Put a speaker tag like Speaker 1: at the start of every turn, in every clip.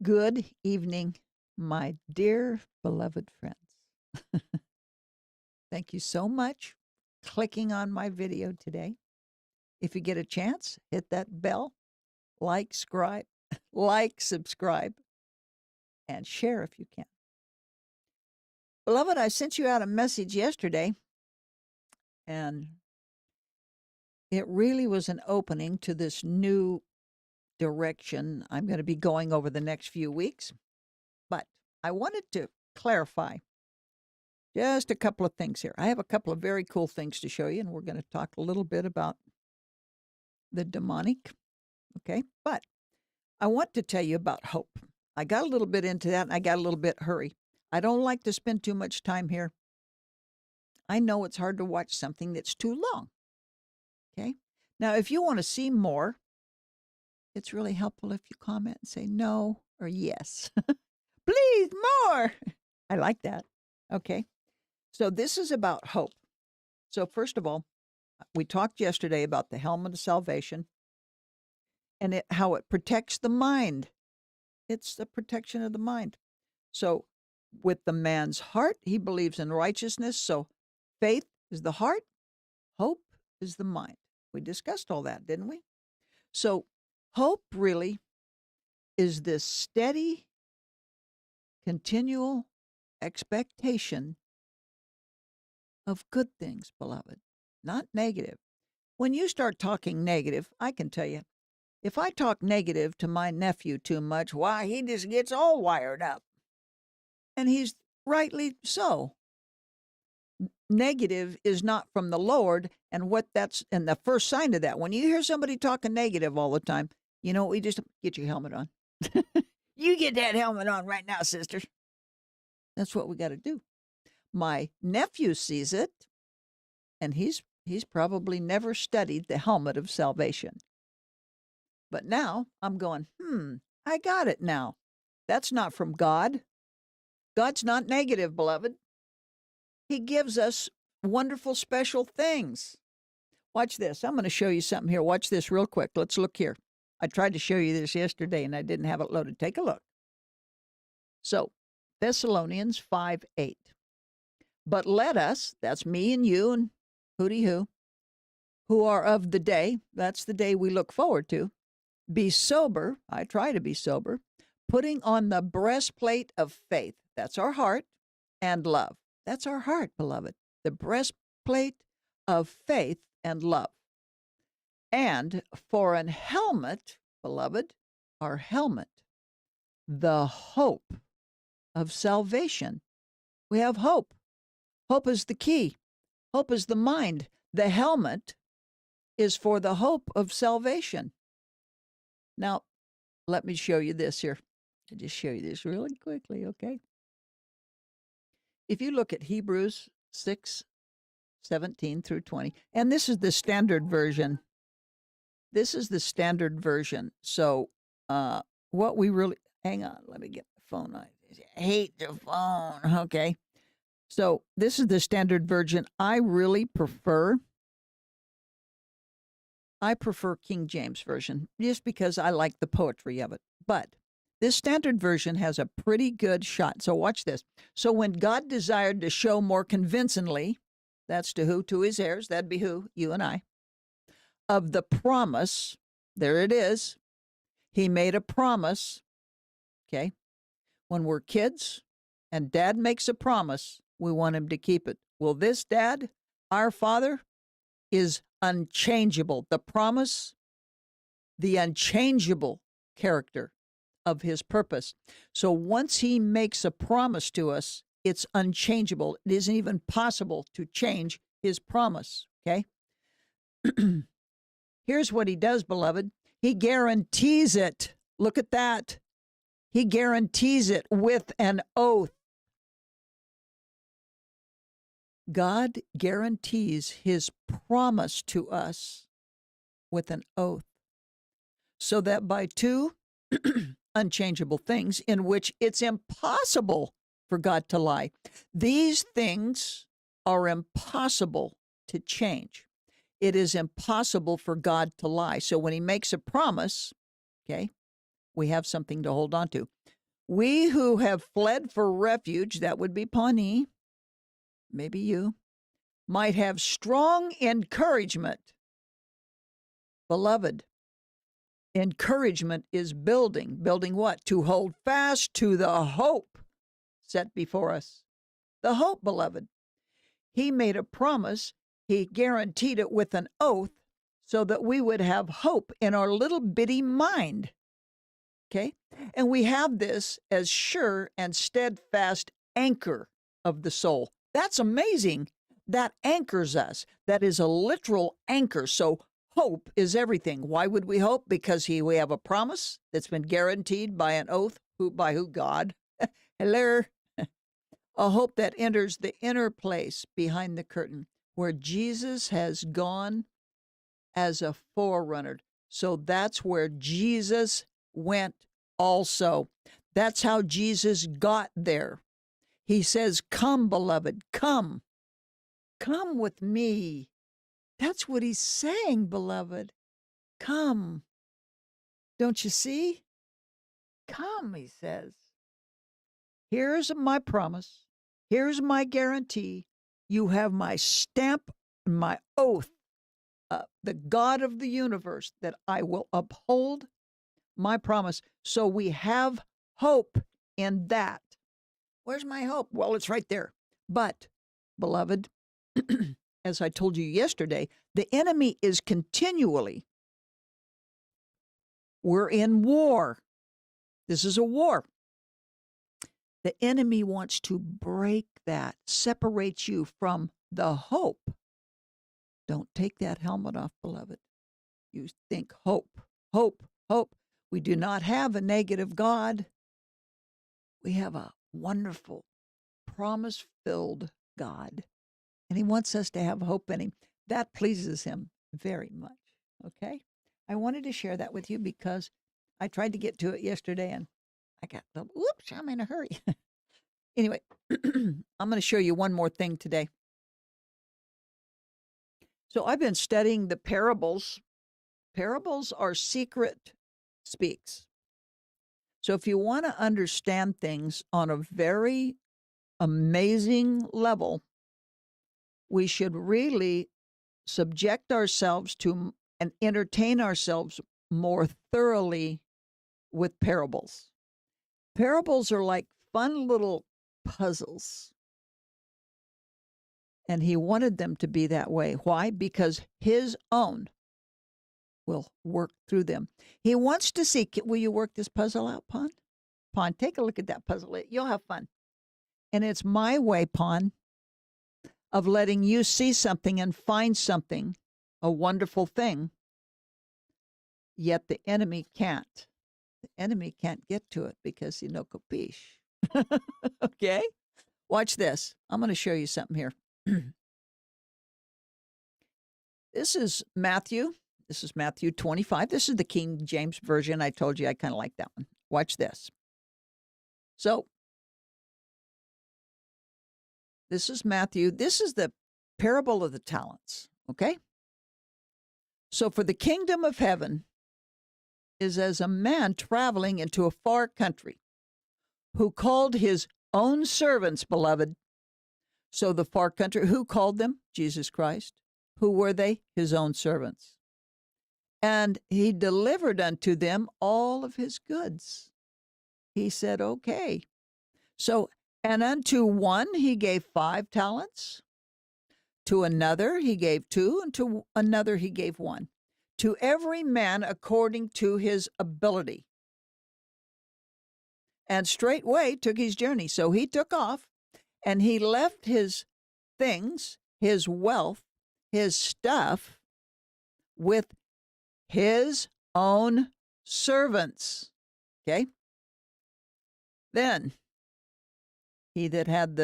Speaker 1: Good evening, my dear beloved friends. Thank you so much for clicking on my video today. If you get a chance, hit that bell, subscribe, subscribe, and share if you can. Beloved, I sent you out a message yesterday, and it really was an opening to this new direction I'm going to be going over the next few weeks. But I wanted to clarify just a couple of things here. I have a couple of very cool things to show you, and we're going to talk a little bit about the demonic, okay? But I want to tell you about hope. I got a little bit into that, and I got a little bit hurry. I don't like to spend too much time here. I know it's hard to watch something that's too long, okay? Now, if you want to see more, it's really helpful if you comment and say no or yes. Please, more. I like that, okay? So this is about hope. So first of all, we talked yesterday about the helmet of salvation and how it protects the mind. It's the protection of the mind. So with the man's heart, he believes in righteousness. So faith is the heart, hope is the mind. We discussed all that, didn't we? So hope really is this steady, continual expectation of good things, beloved, not negative. When you start talking negative, I can tell you, if I talk negative to my nephew too much, why, he just gets all wired up. And he's rightly so. Negative is not from the Lord, and the first sign of that, when you hear somebody talking negative all the time, we just get your helmet on. You get that helmet on right now, sister. That's what we got to do. My nephew sees it, and he's probably never studied the helmet of salvation. But now I'm going, I got it now. That's not from God. God's not negative, beloved. He gives us wonderful, special things. Watch this. I'm going to show you something here. Watch this real quick. Let's look here. I tried to show you this yesterday, and I didn't have it loaded. Take a look. So, Thessalonians 5:8. But let us, that's me and you and hooty who are of the day, that's the day we look forward to, be sober, I try to be sober, putting on the breastplate of faith, that's our heart, and love. That's our heart, beloved. The breastplate of faith and love. And for an helmet, beloved, our helmet, the hope of salvation. We have hope. Hope is the key. Hope is the mind. The helmet is for the hope of salvation. Now, let me show you this here. I'll just show you this really quickly, okay? If you look at Hebrews 6:17 through 20, and this is the standard version. This is the standard version. So what we really, hang on, let me get the phone. I hate the phone, okay? So this is the standard version. I really prefer King James Version just because I like the poetry of it. But this standard version has a pretty good shot. So watch this. So when God desired to show more convincingly, that's to who? To his heirs. That'd be who? You and I. Of the promise, there it is. He made a promise, okay? When we're kids and dad makes a promise, we want him to keep it. Well, this dad, our Father, is unchangeable. The promise, the unchangeable character of his purpose. So once he makes a promise to us, it's unchangeable. It isn't even possible to change his promise, okay? Here's what he does, beloved. He guarantees it. Look at that. He guarantees it with an oath. God guarantees his promise to us with an oath, so that by two unchangeable things in which it's impossible for God to lie, these things are impossible to change. It is impossible for God to lie. So when he makes a promise, okay, we have something to hold on to. We who have fled for refuge, that would be Pawnee, maybe you, might have strong encouragement. Beloved, encouragement is building. Building what? To hold fast to the hope set before us. The hope, beloved. He made a promise. He guaranteed it with an oath so that we would have hope in our little bitty mind. Okay? And we have this as sure and steadfast anchor of the soul. That's amazing. That anchors us. That is a literal anchor. So hope is everything. Why would we hope? Because we have a promise that's been guaranteed by an oath. By who? God. Hello. A hope that enters the inner place behind the curtain where Jesus has gone as a forerunner. So that's where Jesus went also. That's how Jesus got there. He says, come, beloved, come. Come with me. That's what he's saying, beloved. Come. Don't you see? Come, he says. Here's my promise. Here's my guarantee. You have my stamp, my oath, the God of the universe, that I will uphold my promise. So we have hope in that. Where's my hope? Well, it's right there. But, beloved, as I told you yesterday, the enemy is continually, we're in war. This is a war. The enemy wants to break that, separate you from the hope. Don't take that helmet off, beloved. You think hope, hope, hope. We do not have a negative God. We have a wonderful, promise-filled God. And he wants us to have hope in him. That pleases him very much, okay? I wanted to share that with you because I tried to get to it yesterday and I got the, whoops, I'm in a hurry. Anyway, I'm going to show you one more thing today. So I've been studying the parables. Parables are secret speaks. So if you want to understand things on a very amazing level, we should really subject ourselves to and entertain ourselves more thoroughly with parables. Parables are like fun little puzzles. And he wanted them to be that way. Why? Because his own will work through them. He wants to see, will you work this puzzle out, Pon? Pon, take a look at that puzzle. You'll have fun. And it's my way, Pon, of letting you see something and find something, a wonderful thing, yet the enemy can't. The enemy can't get to it because no capiche. Okay? Watch this. I'm going to show you something here. This is Matthew. This is Matthew 25. This is the King James Version. I told you I kind of like that one. Watch this. So, this is Matthew. This is the parable of the talents, okay? So, for the kingdom of heaven is as a man traveling into a far country who called his own servants, beloved. So the far country, who called them? Jesus Christ. Who were they? His own servants. And he delivered unto them all of his goods. He said, okay. So, and unto one he gave 5 talents. To another he gave 2, and to another he gave 1. To every man according to his ability. And straightway took his journey. So he took off, and he left his things, his wealth, his stuff with his own servants. Okay? Then he that had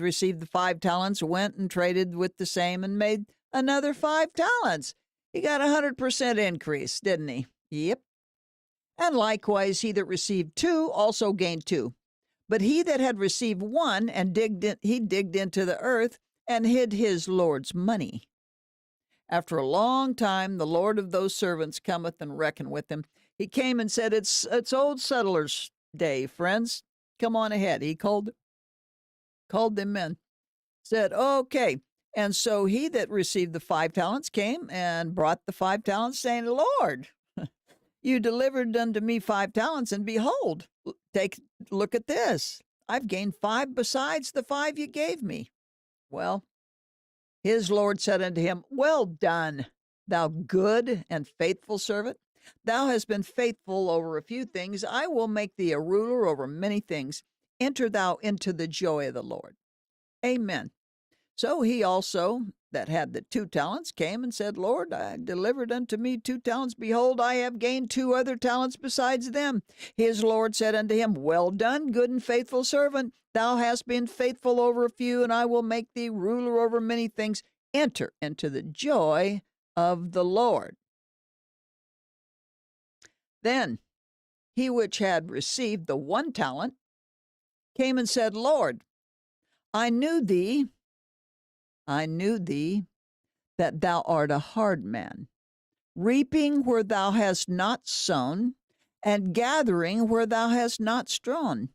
Speaker 1: received the 5 talents went and traded with the same and made another 5 talents. He got 100% increase, didn't he? Yep. And likewise, he that received 2 also gained 2. But he that had received 1 and digged into the earth and hid his Lord's money. After a long time, the Lord of those servants cometh and reckon with him. He came and said, It's old settlers' day, friends. Come on ahead. He called them in, said, Okay. And so he that received the 5 talents came and brought the 5 talents, saying, Lord, you delivered unto me 5 talents, and behold, look at this. I've gained 5 besides the 5 you gave me. Well, his Lord said unto him, Well done, thou good and faithful servant. Thou hast been faithful over a few things. I will make thee a ruler over many things. Enter thou into the joy of the Lord. Amen. So he also that had the 2 talents came and said, Lord, I delivered unto me 2 talents. Behold, I have gained 2 other talents besides them. His Lord said unto him, Well done, good and faithful servant. Thou hast been faithful over a few, and I will make thee ruler over many things. Enter into the joy of the Lord. Then he which had received the 1 talent came and said, Lord, I knew thee that thou art a hard man, reaping where thou hast not sown, and gathering where thou hast not strewn.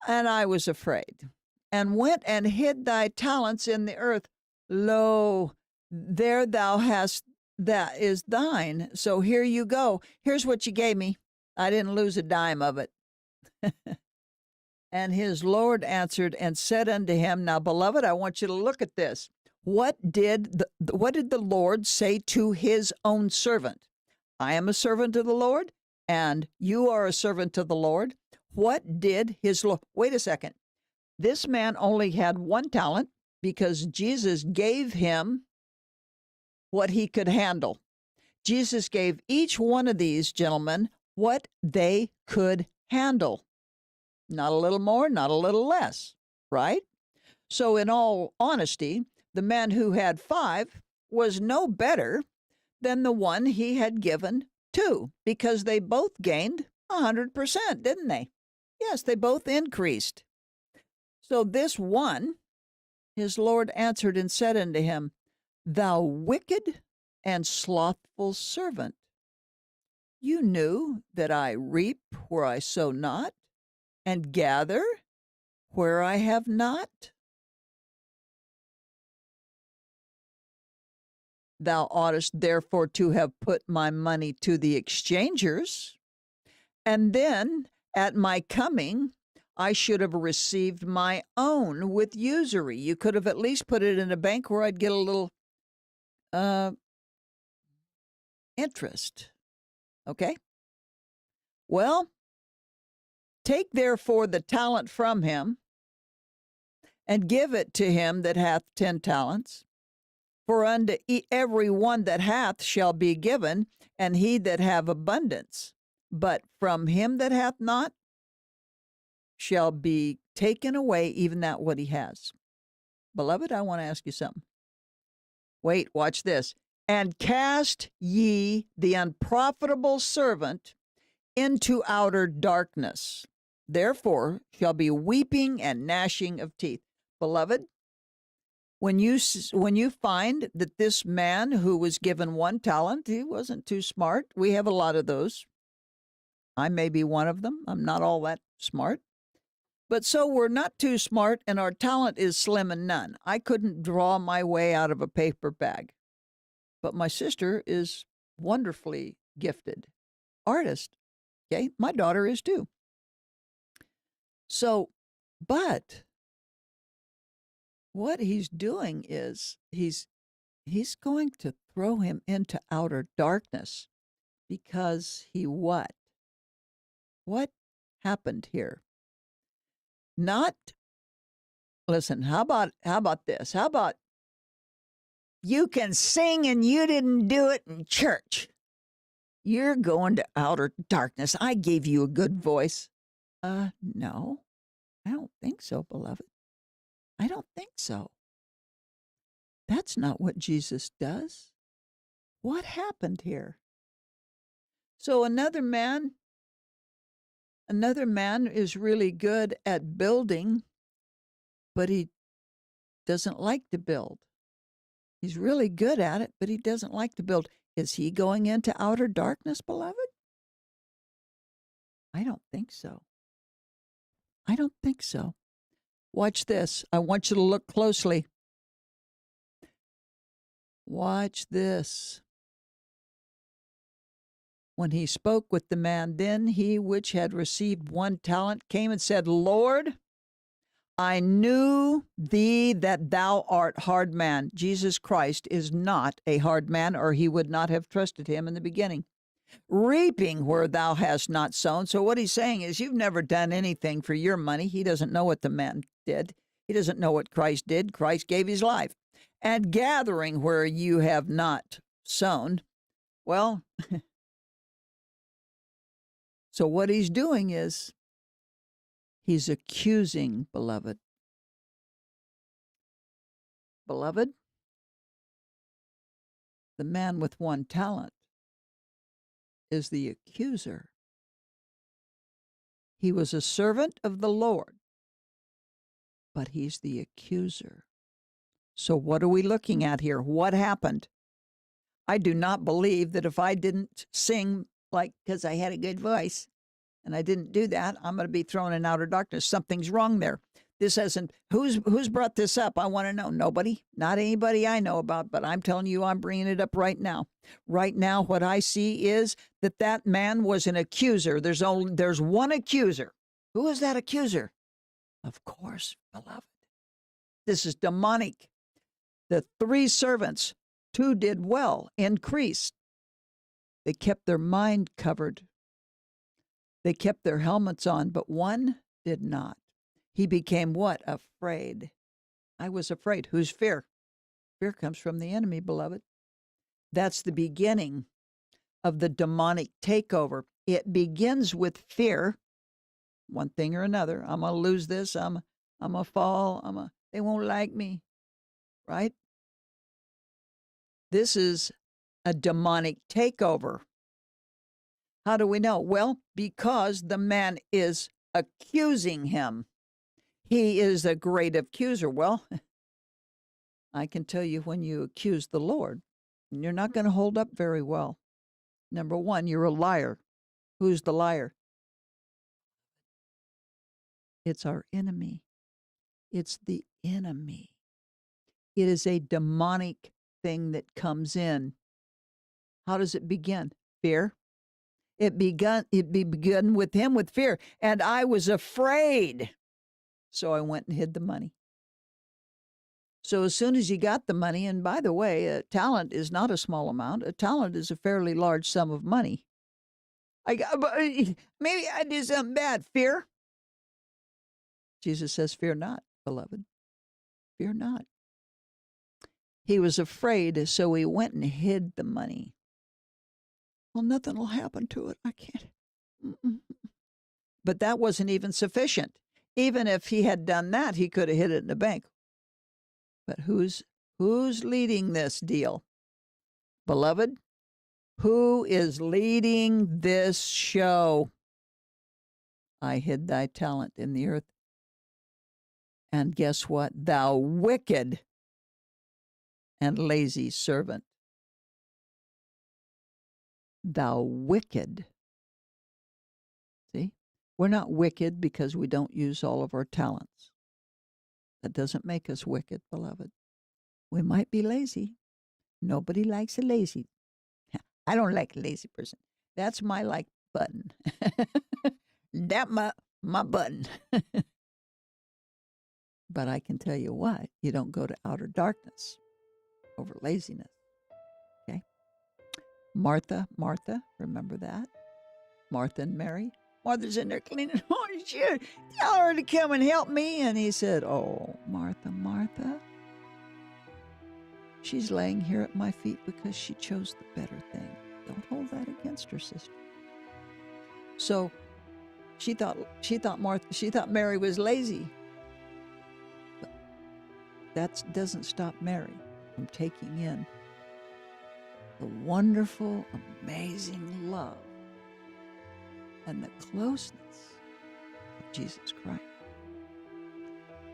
Speaker 1: And I was afraid, and went and hid thy talents in the earth. Lo, there thou hast, that is thine. So here you go. Here's what you gave me. I didn't lose a dime of it. And his Lord answered and said unto him, Now, beloved, I want you to look at this. What did the Lord say to his own servant? I am a servant of the Lord, and you are a servant of the Lord. What did his Lord? Wait a second. This man only had 1 talent because Jesus gave him what he could handle. Jesus gave each one of these gentlemen what they could handle. Not a little more, not a little less, right? So in all honesty, the man who had 5 was no better than the one he had given 2, because they both gained 100%, didn't they? Yes, they both increased. So this one, his Lord answered and said unto him, Thou wicked and slothful servant, you knew that I reap where I sow not, and gather where I have not? Thou oughtest therefore to have put my money to the exchangers, and then at my coming I should have received my own with usury. You could have at least put it in a bank where I'd get a little interest. Okay? Well, take therefore the talent from him, and give it to him that hath 10 talents. For unto every one that hath shall be given, and he that have abundance. But from him that hath not shall be taken away even that what he has. Beloved, I want to ask you something. Wait, watch this. And cast ye the unprofitable servant into outer darkness. Therefore shall be weeping and gnashing of teeth. Beloved, when you find that this man who was given 1 talent, he wasn't too smart. We have a lot of those. I may be one of them. I'm not all that smart. But so we're not too smart, and our talent is slim and none. I couldn't draw my way out of a paper bag. But my sister is wonderfully gifted. Artist. Okay? My daughter is too. So, but what he's doing is he's going to throw him into outer darkness because he what? What happened here? Not, listen, how about this? How about you can sing and you didn't do it in church? You're going to outer darkness. I gave you a good voice. No, I don't think so, beloved. I don't think so. That's not what Jesus does. What happened here? So another man is really good at building, but he doesn't like to build. He's really good at it, but he doesn't like to build. Is he going into outer darkness, beloved? I don't think so. I don't think so. Watch this. I want you to look closely. Watch this. When he spoke with the man, then he which had received 1 talent came and said, Lord, I knew thee that thou art hard man. Jesus Christ is not a hard man, or he would not have trusted him in the beginning. Reaping where thou hast not sown. So what he's saying is, you've never done anything for your money. He doesn't know what the man did. He doesn't know what Christ did. Christ gave his life. And gathering where you have not sown. Well, so what he's doing is he's accusing, beloved. Beloved, the man with 1 talent is the accuser. He was a servant of the Lord, but he's the accuser. So what are we looking at here? What happened? I do not believe that if I didn't sing because I had a good voice and I didn't do that, I'm going to be thrown in outer darkness. Something's wrong there. This hasn't, who's brought this up? I want to know. Nobody, not anybody I know about, but I'm telling you, I'm bringing it up right now. Right now, what I see is that man was an accuser. There's one accuser. Who is that accuser? Of course, beloved. This is demonic. The 3 servants, 2 did well, increased. They kept their mind covered. They kept their helmets on, but 1 did not. He became what? Afraid. I was afraid. Who's fear? Fear comes from the enemy, beloved. That's the beginning of the demonic takeover. It begins with fear, one thing or another. I'm going to lose this. I'm going to fall. They won't like me, right? This is a demonic takeover. How do we know? Well, because the man is accusing him. He is a great accuser. Well, I can tell you, when you accuse the Lord, you're not going to hold up very well. Number 1, you're a liar. Who's the liar? It's our enemy. It's the enemy. It is a demonic thing that comes in. How does it begin? Fear. It began with him with fear. And I was afraid. So I went and hid the money. So as soon as he got the money, and by the way, a talent is not a small amount. A talent is a fairly large sum of money. Maybe I did something bad. Fear. Jesus says, fear not, beloved. Fear not. He was afraid, so he went and hid the money. Well, nothing will happen to it. I can't. But that wasn't even sufficient. Even if he had done that, he could have hid it in the bank. But who's leading this deal? Beloved, who is leading this show? I hid thy talent in the earth. And guess what? Thou wicked and lazy servant. Thou wicked. See? We're not wicked because we don't use all of our talents. That doesn't make us wicked, beloved. We might be lazy. Nobody likes a lazy. I don't like a lazy person. That's my like button. That my button. But I can tell you what, you don't go to outer darkness over laziness. Okay? Martha, remember that? Martha and Mary. Martha's in there cleaning. Oh, shit. Tell her to come and help me. And he said, oh, Martha, she's laying here at my feet because she chose the better thing. Don't hold that against her, sister. So she thought Mary was lazy. But that doesn't stop Mary from taking in the wonderful, amazing love and the closeness of Jesus Christ.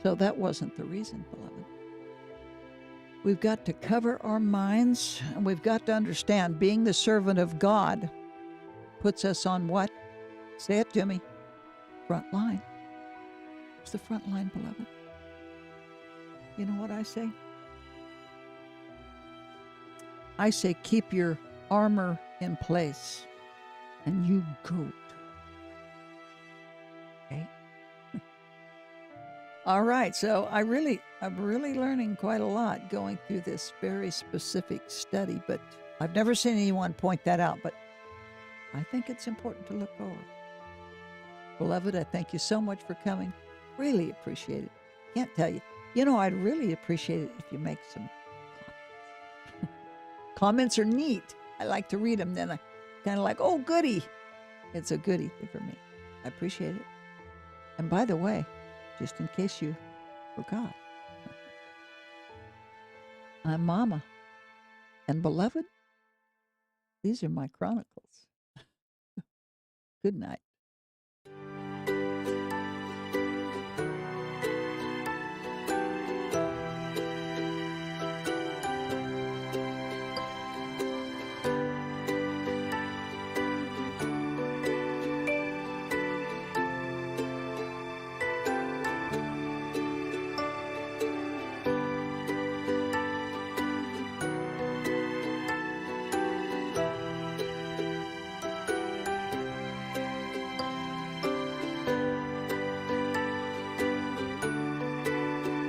Speaker 1: So that wasn't the reason, beloved. We've got to cover our minds, and we've got to understand being the servant of God puts us on what? Say it to me. Front line. It's the front line, beloved. You know what I say? I say keep your armor in place, and you go. Okay? All right, so I'm really learning quite a lot going through this very specific study, but I've never seen anyone point that out, but I think it's important to look over. Beloved, I thank you so much for coming. Really appreciate it. Can't tell you. You know, I'd really appreciate it if you make some comments. Comments are neat. I like to read them. Then I kind of like, oh, goody. It's a goody for me. I appreciate it. And by the way, just in case you forgot, I'm Mama. And beloved, these are my chronicles. Good night.